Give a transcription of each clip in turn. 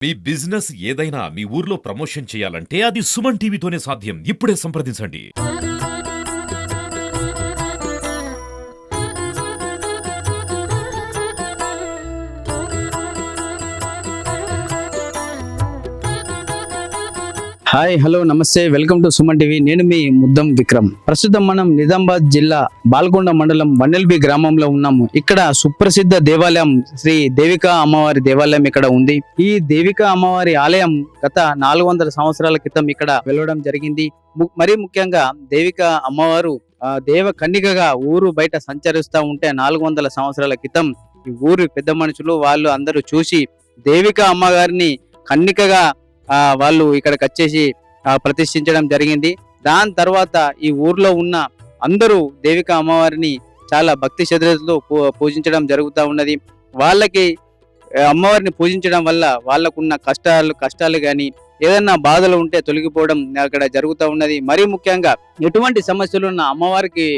మీ business ఏదైనా మీ ఊర్లో promotion చేయాలంటే అది సుమన్ టీవీతోనే సాధ్యం. ఇప్పుడే సంప్రదించండి. హాయ్ హలో నమస్తే వెల్కమ్ టు సుమన్ టీవీ. నేను మీ ముద్దం విక్రమ్. ప్రస్తుతం మనం నిజామాబాద్ జిల్లా బాల్కొండ మండలం వన్నెల్బి గ్రామంలో ఉన్నాము. ఇక్కడ సుప్రసిద్ధ దేవాలయం శ్రీ దేవికా అమ్మవారి దేవాలయం ఇక్కడ ఉంది. ఈ దేవికా అమ్మవారి ఆలయం గత 400 సంవత్సరాల క్రితం ఇక్కడ వెళ్లడం జరిగింది. మరీ ముఖ్యంగా దేవికా అమ్మవారు దేవ కన్నికగా ఊరు బయట సంచరిస్తూ ఉంటే 400 సంవత్సరాల క్రితం ఈ ఊరి పెద్ద మనుషులు వాళ్ళు అందరూ చూసి దేవికా అమ్మగారిని కన్నికగా వాళ్ళు ఇక్కడికి వచ్చేసి ప్రతిష్ఠించడం జరిగింది. దాని తర్వాత ఈ ఊర్లో ఉన్న అందరూ దేవికా అమ్మవారిని చాలా భక్తి శ్రద్ధలతో పూజించడం జరుగుతూ ఉన్నది. వాళ్ళకి అమ్మవారిని పూజించడం వల్ల వాళ్ళకున్న కష్టాలు కానీ ఏదన్నా బాధలు ఉంటే తొలగిపోవడం అక్కడ జరుగుతూ ఉన్నది. మరీ ముఖ్యంగా ఎటువంటి సమస్యలు ఉన్న అమ్మవారికి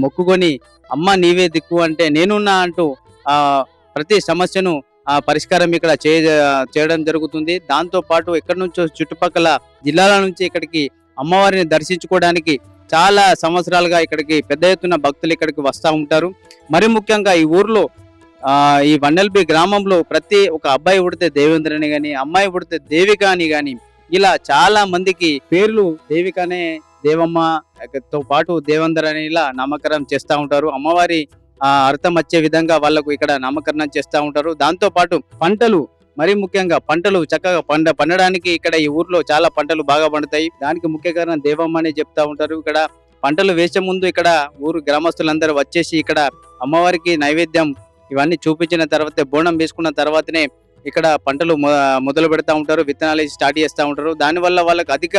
మొక్కుకొని అమ్మ నీవే దిక్కు అంటే నేనున్నా అంటూ ప్రతి సమస్యను పరిష్కారం ఇక్కడ చేయడం జరుగుతుంది. దాంతో పాటు ఎక్కడి నుంచో చుట్టుపక్కల జిల్లాల నుంచి ఇక్కడికి అమ్మవారిని దర్శించుకోవడానికి చాలా సంవత్సరాలుగా ఇక్కడికి పెద్ద ఎత్తున భక్తులు ఇక్కడికి వస్తూ ఉంటారు. మరి ముఖ్యంగా ఈ ఊర్లో ఈ వన్నెల్బి గ్రామంలో ప్రతి ఒక అబ్బాయి పుడితే దేవేంద్ర అని కానీ అమ్మాయి పుడితే దేవిక అని కానీ ఇలా చాలా మందికి పేర్లు దేవికనే దేవమ్మతో పాటు దేవేంద్ర అని ఇలా నామకరణం చేస్తూ ఉంటారు. అమ్మవారి అర్థం వచ్చే విధంగా వాళ్ళకు ఇక్కడ నామకరణం చేస్తూ ఉంటారు. దాంతో పాటు పంటలు మరి ముఖ్యంగా పంటలు చక్కగా పండడానికి ఇక్కడ ఈ ఊర్లో చాలా పంటలు బాగా పండుతాయి. దానికి ముఖ్య కారణం దేవమ్మ అని చెప్తా ఉంటారు. ఇక్కడ పంటలు వేసే ముందు ఇక్కడ ఊరు గ్రామస్తులందరూ వచ్చేసి ఇక్కడ అమ్మవారికి నైవేద్యం ఇవన్నీ చూపించిన తర్వాత బోనం వేసుకున్న తర్వాతనే ఇక్కడ పంటలు మొదలు పెడతా ఉంటారు. విత్తనాలు స్టార్ట్ చేస్తూ ఉంటారు. దానివల్ల వాళ్ళకి అధిక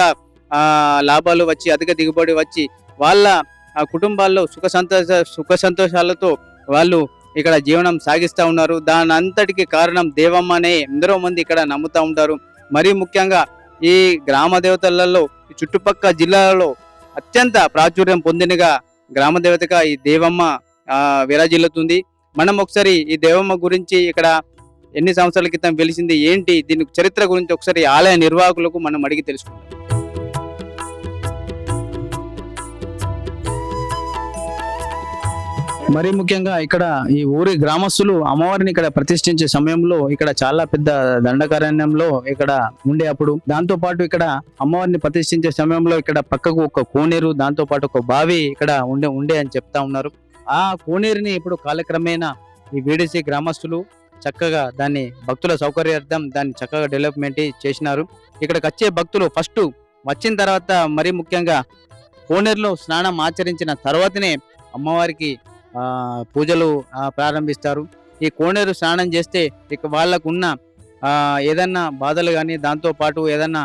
లాభాలు వచ్చి అధిక దిగుబడి వచ్చి వాళ్ళ కుటుంబాల్లో సుఖ సంతోషాలతో వాళ్ళు ఇక్కడ జీవనం సాగిస్తూ ఉన్నారు. దాని అంతటికి కారణం దేవమ్మనే ఎందరో మంది ఇక్కడ నమ్ముతూ ఉంటారు. మరీ ముఖ్యంగా ఈ గ్రామ దేవతలలో చుట్టుపక్కల జిల్లాలలో అత్యంత ప్రాచుర్యం పొందినగా గ్రామ దేవతగా ఈ దేవమ్మ విరాజిల్లుతుంది. మనం ఒకసారి ఈ దేవమ్మ గురించి ఇక్కడ ఎన్ని సంవత్సరాల క్రితం వెలిసింది ఏంటి దీని చరిత్ర గురించి ఒకసారి ఆలయ నిర్వాహకులకు మనం అడిగి తెలుసుకుందాం. మరీ ముఖ్యంగా ఇక్కడ ఈ ఊరి గ్రామస్తులు అమ్మవారిని ఇక్కడ ప్రతిష్ఠించే సమయంలో ఇక్కడ చాలా పెద్ద దండకారణ్యంలో ఇక్కడ ఉండే అప్పుడు దాంతో పాటు ఇక్కడ అమ్మవారిని ప్రతిష్ఠించే సమయంలో ఇక్కడ పక్కకు ఒక కోనేరు దాంతో పాటు ఒక బావి ఇక్కడ ఉండే అని చెప్తా ఉన్నారు. ఆ కోనేరుని ఇప్పుడు కాలక్రమేణా ఈ వీడిసి గ్రామస్తులు చక్కగా దాన్ని భక్తుల సౌకర్యార్థం దాన్ని చక్కగా డెవలప్మెంట్ చేసినారు. ఇక్కడికి వచ్చే భక్తులు ఫస్ట్ వచ్చిన తర్వాత మరీ ముఖ్యంగా కోనేరులో స్నానం ఆచరించిన తర్వాతనే అమ్మవారికి పూజలు ప్రారంభిస్తారు. ఈ కోనేరు స్నానం చేస్తే ఇక వాళ్ళకున్న ఏదన్నా బాధలు కానీ దాంతో పాటు ఏదన్నా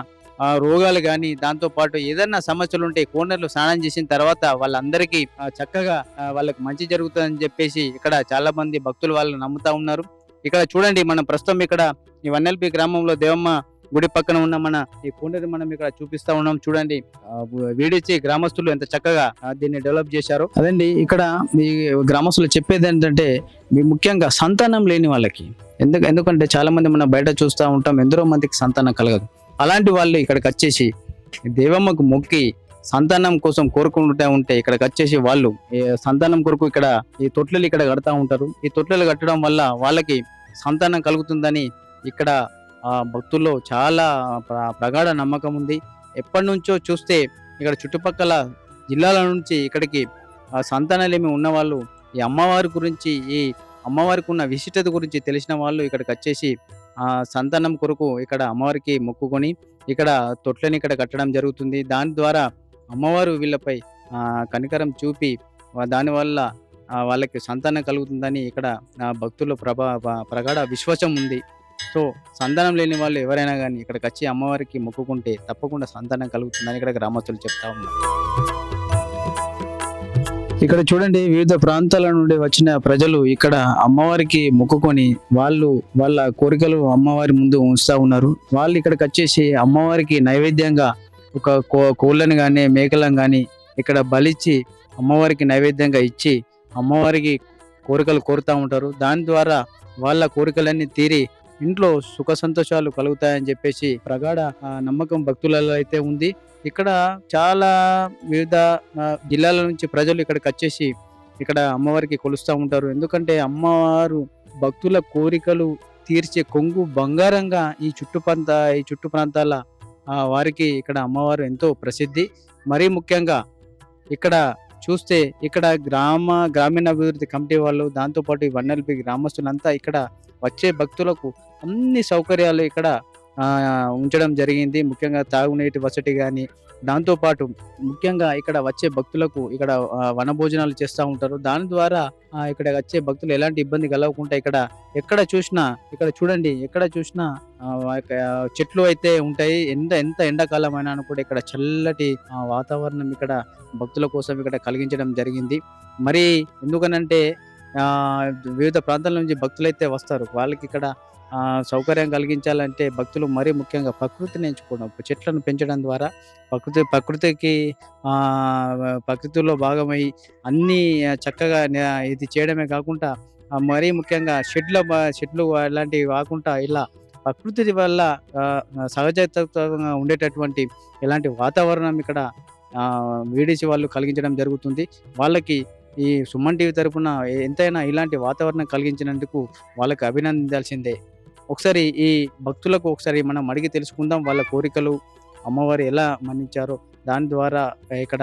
రోగాలు కానీ దాంతో పాటు ఏదన్నా సమస్యలు ఉంటే కోనేరులో స్నానం చేసిన తర్వాత వాళ్ళందరికీ చక్కగా వాళ్ళకి మంచి జరుగుతుందని చెప్పేసి ఇక్కడ చాలా మంది భక్తులు వాళ్ళు నమ్ముతా ఉన్నారు. ఇక్కడ చూడండి మనం ప్రస్తుతం ఇక్కడ ఈ వన్నెల్బి గ్రామంలో దేవమ్మ గుడి పక్కన ఉన్న మన ఈ కోనేరు మనం ఇక్కడ చూపిస్తా ఉన్నాం. చూడండి వీడిచ్చి గ్రామస్తులు ఎంత చక్కగా దీన్ని డెవలప్ చేశారు. అదండి ఇక్కడ ఈ గ్రామస్తులు చెప్పేది ఏంటంటే ముఖ్యంగా సంతానం లేని వాళ్ళకి ఎందుకంటే చాలా మంది మనం బయట చూస్తూ ఉంటాం ఎందరో మందికి సంతానం కలగదు. అలాంటి వాళ్ళు ఇక్కడికి వచ్చేసి దేవమ్మకు మొక్కి సంతానం కోసం కోరుకుంటూ ఉంటే ఇక్కడికి వచ్చేసి వాళ్ళు సంతానం కొరకు ఇక్కడ ఈ తొట్లలు ఇక్కడ కడతా ఉంటారు. ఈ తొట్లలు కట్టడం వల్ల వాళ్ళకి సంతానం కలుగుతుందని ఇక్కడ భక్తుల్లో చాలా ప్రగాఢ నమ్మకం ఉంది. ఎప్పటి నుంచో చూస్తే ఇక్కడ చుట్టుపక్కల జిల్లాల నుంచి ఇక్కడికి సంతానాలేమి ఉన్న వాళ్ళు ఈ అమ్మవారి గురించి ఈ అమ్మవారికి ఉన్న విశిష్టత గురించి తెలిసిన వాళ్ళు ఇక్కడికి వచ్చేసి సంతానం కొరకు ఇక్కడ అమ్మవారికి మొక్కుకొని ఇక్కడ తొట్లని ఇక్కడ కట్టడం జరుగుతుంది. దాని ద్వారా అమ్మవారు వీళ్ళపై కనికరం చూపి దానివల్ల వాళ్ళకి సంతానం కలుగుతుందని ఇక్కడ భక్తుల్లో ప్రగాఢ విశ్వాసం ఉంది. సో సంతానం లేని వాళ్ళు ఎవరైనా కానీ ఇక్కడికి వచ్చి అమ్మవారికి మొక్కుకుంటే తప్పకుండా సంతానం కలుగుతుందని ఇక్కడ గ్రామస్తులు చెప్తా ఉన్నారు. ఇక్కడ చూడండి వివిధ ప్రాంతాల నుండి వచ్చిన ప్రజలు ఇక్కడ అమ్మవారికి మొక్కుకొని వాళ్ళ కోరికలు అమ్మవారి ముందు ఉంచుతా ఉన్నారు. వాళ్ళు ఇక్కడికి వచ్చేసి అమ్మవారికి నైవేద్యంగా ఒక కోళ్ళని కానీ మేకలను కానీ ఇక్కడ బలిచ్చి అమ్మవారికి నైవేద్యంగా ఇచ్చి అమ్మవారికి కోరికలు కోరుతూ ఉంటారు. దాని ద్వారా వాళ్ళ కోరికలన్నీ తీరి ఇంట్లో సుఖ సంతోషాలు కలుగుతాయని చెప్పేసి ప్రగాఢ నమ్మకం భక్తులలో అయితే ఉంది. ఇక్కడ చాలా వివిధ జిల్లాల నుంచి ప్రజలు ఇక్కడికి వచ్చేసి ఇక్కడ అమ్మవారికి కొలుస్తూ ఉంటారు. ఎందుకంటే అమ్మవారు భక్తుల కోరికలు తీర్చే కొంగు బంగారంగా ఈ చుట్టు ప్రాంతాల వారికి ఇక్కడ అమ్మవారు ఎంతో ప్రసిద్ధి. మరీ ముఖ్యంగా ఇక్కడ చూస్తే ఇక్కడ గ్రామీణాభివృద్ధి కమిటీ వాళ్ళు, దాంతోపాటు ఈ వన్నెల్పి గ్రామస్తులంతా ఇక్కడ వచ్చే భక్తులకు అన్ని సౌకర్యాలు ఇక్కడ ఉంచడం జరిగింది. ముఖ్యంగా తాగునీటి వసతి కానీ, దాంతోపాటు ముఖ్యంగా ఇక్కడ వచ్చే భక్తులకు ఇక్కడ వనభోజనాలు చేస్తూ ఉంటారు. దాని ద్వారా ఇక్కడ వచ్చే భక్తులు ఎలాంటి ఇబ్బంది కలగకుండా ఎక్కడ చూసినా ఇక్కడ చూడండి, ఎక్కడ చూసినా చెట్లు అయితే ఉంటాయి. ఎంత ఎండాకాలం అయినా కూడా ఇక్కడ చల్లటి వాతావరణం ఇక్కడ భక్తుల కోసం ఇక్కడ కలిగించడం జరిగింది. మరి ఎందుకనంటే వివిధ ప్రాంతాల నుంచి భక్తులు అయితే వస్తారు. వాళ్ళకి ఇక్కడ సౌకర్యం కలిగించాలంటే భక్తులు మరీ ముఖ్యంగా ప్రకృతిని ఎంచుకోవడం, చెట్లను పెంచడం ద్వారా ప్రకృతిలో భాగమై అన్ని చక్కగా ఇది చేయడమే కాకుండా మరీ ముఖ్యంగా చెట్లు అలాంటివి కాకుండా ఇలా ప్రకృతి వల్ల సహజంగా ఉండేటటువంటి ఇలాంటి వాతావరణం ఇక్కడ వీడిసి వాళ్ళు కలిగించడం జరుగుతుంది. వాళ్ళకి ఈ సుమన్ టీవీ తరపున ఎంతైనా ఇలాంటి వాతావరణం కలిగించినందుకు వాళ్ళకి అభినందించాల్సిందే. ఒకసారి ఈ భక్తులకు మనం అడిగి తెలుసుకుందాం వాళ్ళ కోరికలు అమ్మవారు ఎలా మన్నించారో, దాని ద్వారా ఇక్కడ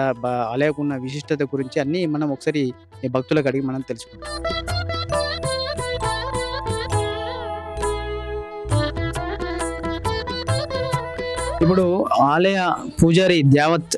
ఆలయకున్న విశిష్టత గురించి అన్నీ మనం ఒకసారి ఈ భక్తులకు అడిగి మనం తెలుసుకుందాం. ఇప్పుడు ఆలయ పూజారి ద్యావత్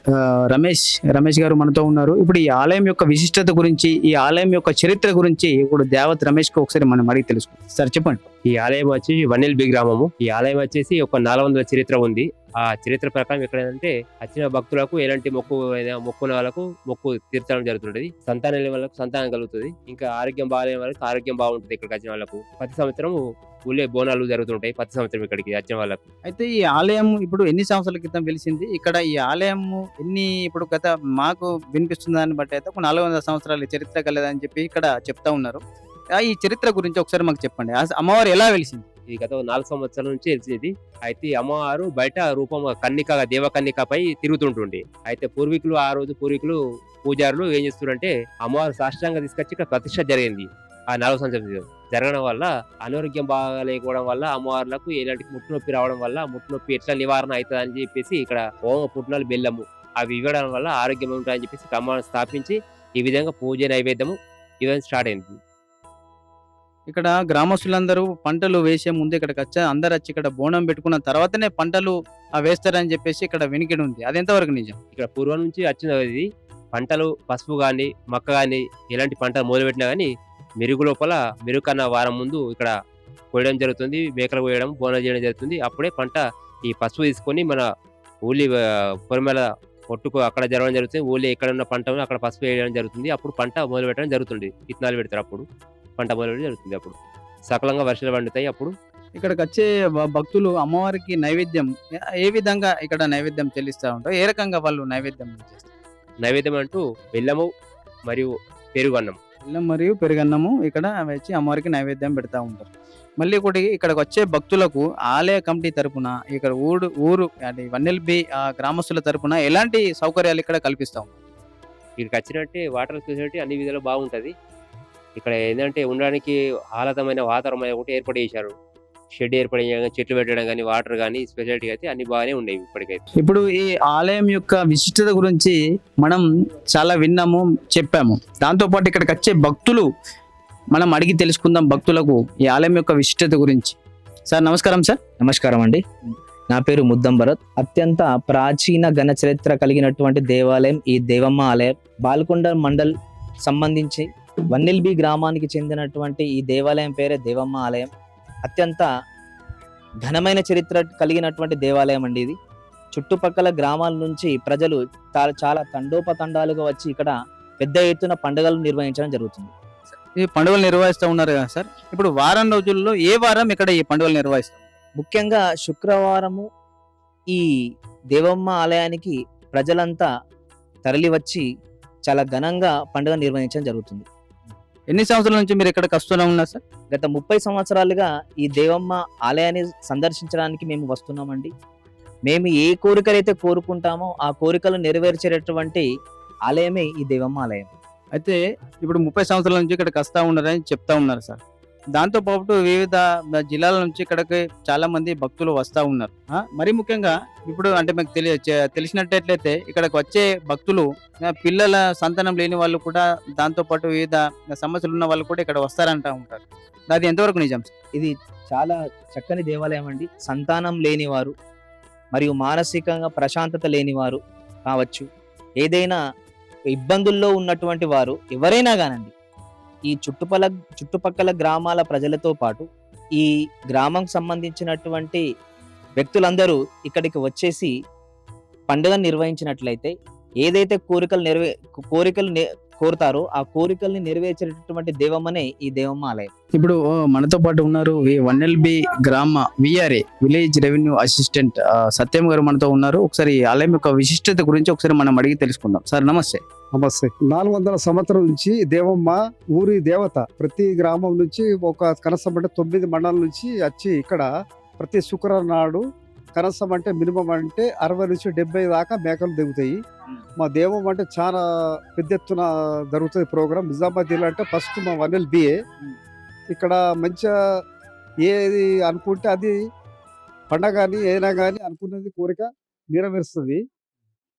రమేష్ గారు మనతో ఉన్నారు. ఇప్పుడు ఈ ఆలయం యొక్క విశిష్టత గురించి, ఈ ఆలయం యొక్క చరిత్ర గురించి ఇప్పుడు ద్యావత్ రమేష్ కు ఒకసారి మనం అడిగి తెలుసుకుందాం. సార్ చెప్పండి. ఈ ఆలయం వచ్చి వన్నెల్బి గ్రామము. ఈ ఆలయం వచ్చేసి ఒక 400 చరిత్ర ఉంది. ఆ చరిత్ర ప్రకారం ఇక్కడ ఏంటంటే వచ్చిన భక్తులకు ఎలాంటి మొక్కున వాళ్ళకు మొక్కు తీర్చడం జరుగుతుంటది. సంతానం లేని వాళ్ళకు సంతానం కలుగుతుంది. ఇంకా ఆరోగ్యం బాగాలేని వాళ్ళకి ఆరోగ్యం బాగుంటుంది. ఇక్కడికి వచ్చిన వాళ్ళకు ప్రతి సంవత్సరం ఊళ్ళే బోనాలు జరుగుతుంటాయి. ప్రతి సంవత్సరం ఇక్కడికి వచ్చిన వాళ్ళకు. అయితే ఈ ఆలయం ఇప్పుడు ఎన్ని సంవత్సరాల క్రితం వెలిసింది? ఇక్కడ ఈ ఆలయం ఇప్పుడు గత మాకు వినిపిస్తున్న దాన్ని బట్టి అయితే ఒక 400 సంవత్సరాల చరిత్ర కలదని చెప్పి ఇక్కడ చెప్తా ఉన్నారు. ఈ చరిత్ర గురించి ఒకసారి మాకు చెప్పండి. అమ్మవారు ఎలా వెలిసింది? ఇది గత 4 సంవత్సరాల నుంచి తెలిసేది. అయితే అమ్మవారు బయట రూపం దేవ కన్నికపై తిరుగుతుంటుండే. అయితే ఆ రోజు పూర్వీకులు పూజారులు ఏం చేస్తున్నారంటే అమ్మవారు సాష్టాంగ తీసుకొచ్చి ఇక్కడ ప్రతిష్ట జరిగింది. ఆ 4 సంవత్సరాలు జరగడం వల్ల అనారోగ్యం బాగా లేకపోవడం వల్ల అమ్మవార్లకు ఎలాంటి ముట్టునొప్పి రావడం వల్ల ముట్టునొప్పి ఎట్లా నివారణ అవుతుంది అని చెప్పేసి ఇక్కడ ఓమ పుట్నాలు బెల్లము అవి ఇవ్వడం వల్ల ఆరోగ్యం ఉంటాయని చెప్పేసి అమ్మవారిని స్థాపించి ఈ విధంగా పూజ నైవేద్యము ఇవన్నీ స్టార్ట్ అయింది. ఇక్కడ గ్రామస్తులందరూ పంటలు వేసే ముందు ఇక్కడికి అందరు వచ్చి ఇక్కడ బోనం పెట్టుకున్న తర్వాతనే పంటలు వేస్తారని చెప్పేసి ఇక్కడ వినికిడి ఉంది. అది ఎంతవరకు నిజం? ఇక్కడ పూర్వం నుంచి వచ్చినది పంటలు పసుపు గాని మక్క గాని ఎలాంటి పంటలు మొదలుపెట్టినా గానీ మెరుగు లోపల మెరుగు కన్నా వారం ముందు ఇక్కడ కోయడం జరుగుతుంది. మేకలు కోయడం బోనం చేయడం జరుగుతుంది. అప్పుడే పంట ఈ పసుపు తీసుకొని మన ఊళ్ళి పొరమేల పొట్టుకు అక్కడ జరగడం జరుగుతుంది. ఊళ్ళో ఎక్కడ ఉన్న పంట అక్కడ పసుపు వేయడం జరుగుతుంది. అప్పుడు పంట మొదలు పెట్టడం జరుగుతుంది. విత్తనాలు పెడతారు. అప్పుడు పంట మొదలు జరుగుతుంది. అప్పుడు సకలంగా వర్షాలు పండుతాయి. అప్పుడు ఇక్కడికి వచ్చే భక్తులు అమ్మవారికి నైవేద్యం ఏ విధంగా ఇక్కడ నైవేద్యం చెల్లిస్తూ ఉంటారు? ఏ రకంగా వాళ్ళు నైవేద్యం చేస్తారు? నైవేద్యం అంటూ బెల్లము మరియు పెరుగన్నం బెల్లం మరియు పెరుగన్నము ఇక్కడ వచ్చి అమ్మవారికి నైవేద్యం పెడతా ఉంటారు. మళ్ళీ ఒకటి ఇక్కడికి వచ్చే భక్తులకు ఆలయ కమిటీ తరపున ఇక్కడ ఊరు అంటే వన్నెల్బి గ్రామస్తుల తరపున ఎలాంటి సౌకర్యాలు ఇక్కడ కల్పిస్తాం? ఇక్కడికి వచ్చినట్టే వాటర్ ఫెసిలిటీ అన్ని విధాలు బాగుంటది. ఇక్కడ ఏంటంటే ఉండడానికి ఆహ్లాదమైన వాతావరణం ఒకటి ఏర్పాటు చేశారు. షెడ్ ఏర్పాటు చేయడం, చెట్లు పెట్టడం కానీ, వాటర్ కానీ స్పెషాలిటీ అయితే అన్ని బాగానే ఉండేవి ఇప్పటికైతే. ఇప్పుడు ఈ ఆలయం యొక్క విశిష్టత గురించి మనం చాలా విన్నాము, చెప్పాము. దాంతోపాటు ఇక్కడికి వచ్చే భక్తులు మనం అడిగి తెలుసుకుందాం భక్తులకు ఈ ఆలయం యొక్క విశిష్టత గురించి. సార్ నమస్కారం. సార్ నమస్కారం అండి. నా పేరు ముద్దం భరత్. అత్యంత ప్రాచీన ఘన చరిత్ర కలిగినటువంటి దేవాలయం ఈ దేవమ్మ ఆలయం. బాల్కొండ మండల్ సంబంధించి వన్నెల్బి గ్రామానికి చెందినటువంటి ఈ దేవాలయం పేరే దేవమ్మ ఆలయం. అత్యంత ఘనమైన చరిత్ర కలిగినటువంటి దేవాలయం అండి ఇది. చుట్టుపక్కల గ్రామాల నుంచి ప్రజలు చాలా తండోపతండాలుగా వచ్చి ఇక్కడ పెద్ద ఎత్తున పండుగలు నిర్వహించడం జరుగుతుంది. ఈ పండుగలు నిర్వహిస్తూ ఉన్నారు కదా సార్. ఇప్పుడు వారం రోజుల్లో ఏ వారం ఇక్కడ ఈ పండుగలు నిర్వహిస్తాం? ముఖ్యంగా శుక్రవారము ఈ దేవమ్మ ఆలయానికి ప్రజలంతా తరలి వచ్చి చాలా ఘనంగా పండుగ నిర్వహించడం జరుగుతుంది. ఎన్ని సంవత్సరాల నుంచి మీరు ఇక్కడికి వస్తూనే ఉన్నారు సార్? గత 30 సంవత్సరాలుగా ఈ దేవమ్మ ఆలయాన్ని సందర్శించడానికి మేము వస్తున్నామండి. మేము ఏ కోరికలైతే కోరుకుంటామో ఆ కోరికలు నెరవేర్చేటటువంటి ఆలయమే ఈ దేవమ్మ ఆలయం. అయితే ఇప్పుడు 30 సంవత్సరాల నుంచి ఇక్కడికి వస్తూ ఉన్నారని చెప్తా ఉన్నారు సార్. దాంతో పాటు వివిధ జిల్లాల నుంచి ఇక్కడికి చాలా మంది భక్తులు వస్తూ ఉన్నారు. మరి ముఖ్యంగా ఇప్పుడు అంటే మీకు తెలిసినట్టయితే ఇక్కడికి వచ్చే భక్తులు పిల్లల సంతానం లేని వాళ్ళు కూడా, దాంతో పాటు వివిధ సమస్యలు ఉన్న వాళ్ళు కూడా ఇక్కడ వస్తారంటా ఉంటారు. అది ఎంతవరకు నిజం సార్? ఇది చాలా చక్కని దేవాలయం అండి. సంతానం లేనివారు మరియు మానసికంగా ప్రశాంతత లేనివారు కావచ్చు, ఏదైనా ఇబ్బందుల్లో ఉన్నటువంటి వారు ఎవరైనా కానండి, ఈ చుట్టుపక్కల గ్రామాల ప్రజలతో పాటు ఈ గ్రామం సంబంధించినటువంటి వ్యక్తులందరూ ఇక్కడికి వచ్చేసి పండుగను నిర్వహించినట్లయితే ఏదైతే కోరికలు కోరుతారో ఆ కోరికల్ని నెరవేర్చేటటువంటి దేవమ్మనే ఈ దేవమ్మ ఆలయం. ఇప్పుడు మనతో పాటు ఉన్నారు ఈ 1LB గ్రామ విఆర్ఏ విలేజ్ రెవెన్యూ అసిస్టెంట్ సత్యం గారు మనతో ఉన్నారు. ఒకసారి ఈ ఆలయం యొక్క విశిష్టత గురించి ఒకసారి మనం అడిగి తెలుసుకుందాం. సార్ నమస్తే. నమస్తే. 400 సంవత్సరం నుంచి దేవమ్మ ఊరి దేవత. ప్రతి గ్రామం నుంచి ఒక కనసం అంటే 9 మండలం నుంచి వచ్చి ఇక్కడ ప్రతి శుక్రవారం నాడు కనసం అంటే మినిమం అంటే 60 నుంచి 70 దాకా మేకలు దిగుతాయి. మా దేవం అంటే చాలా పెద్ద ఎత్తున జరుగుతుంది ప్రోగ్రామ్. నిజామాబాద్ జిల్లా అంటే ఫస్ట్ మా 1LBA. ఇక్కడ మంచిగా ఏది అనుకుంటే అది పండగ కానీ ఏదైనా కానీ అనుకున్నది కోరిక నెరవేరుస్తుంది.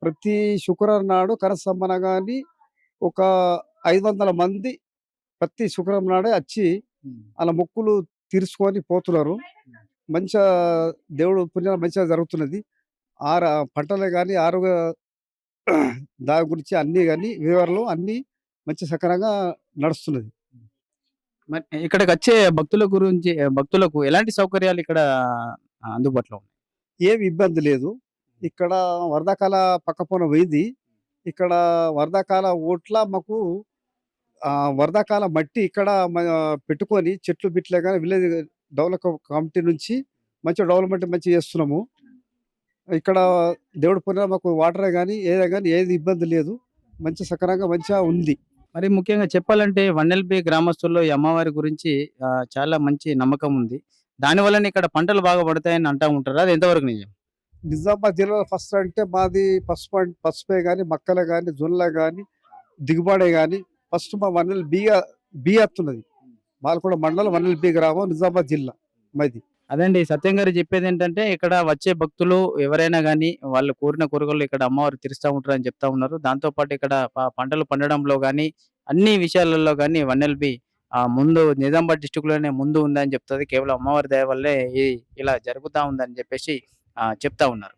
ప్రతి శుక్రవారం నాడు కనసమ్మన కానీ ఒక 500 మంది ప్రతి శుక్రవారం నాడే వచ్చి అలా మొక్కులు తీర్చుకొని పోతున్నారు. మంచిగా దేవుడు పుణ్యాలు మంచిగా జరుగుతున్నది. పంటలే కానీ ఆరోగ్య దాని గురించి అన్ని కానీ వివరాలు అన్ని మంచి సక్రమంగా నడుస్తున్నది. మరి ఇక్కడికి వచ్చే భక్తులకు ఎలాంటి సౌకర్యాలు ఇక్కడ అందుబాటులో ఉన్నాయి? ఏమి ఇబ్బంది లేదు. ఇక్కడ వరదకాల పక్కపోన పోయింది. ఇక్కడ వరదకాల ఓట్ల మాకు వరదకాల మట్టి ఇక్కడ పెట్టుకొని చెట్లు బిట్లే కానీ విలేజ్ డెవలప్ కమిటీ నుంచి మంచిగా డెవలప్మెంట్ మంచిగా చేస్తున్నాము. ఇక్కడ దేవుడి పుణ్యాన మాకు వాటరే కానీ ఏదే కానీ ఏది ఇబ్బంది లేదు. మంచి సక్రమంగా మంచిగా ఉంది. మరి ముఖ్యంగా చెప్పాలంటే 1LB గ్రామస్తుల్లో ఈ అమ్మవారి గురించి చాలా మంచి నమ్మకం ఉంది. దానివల్లనే ఇక్కడ పంటలు బాగా పడతాయని అంటూ ఉంటారు. అది ఎంతవరకు నిజం? నిజామాబాద్ జిల్లాలో ఫస్ట్ అంటే మాది పసుపే కానీ మక్కలే కానీ జొన్నలే కానీ దిగుబడే కానీ ఫస్ట్ మా 1LB వస్తున్నది. బాల్కొండ మండలం 1LB గ్రామం నిజామాబాద్ జిల్లా మాది. అదండి సత్యం గారు చెప్పేది ఏంటంటే ఇక్కడ వచ్చే భక్తులు ఎవరైనా కానీ వాళ్ళు కోరిన కోరికలు ఇక్కడ అమ్మవారు తీరుస్తూ ఉంటారు అని చెప్తా ఉన్నారు. దాంతో పాటు ఇక్కడ పంటలు పండడంలో కానీ అన్ని విషయాలలో కానీ 1LB ముందు నిజామాబాద్ డిస్టిక్ లోనే ముందు ఉందని చెప్తుంది. కేవలం అమ్మవారి దయ వల్లే ఇలా జరుగుతూ ఉందని చెప్పేసి చెప్తా ఉన్నారు.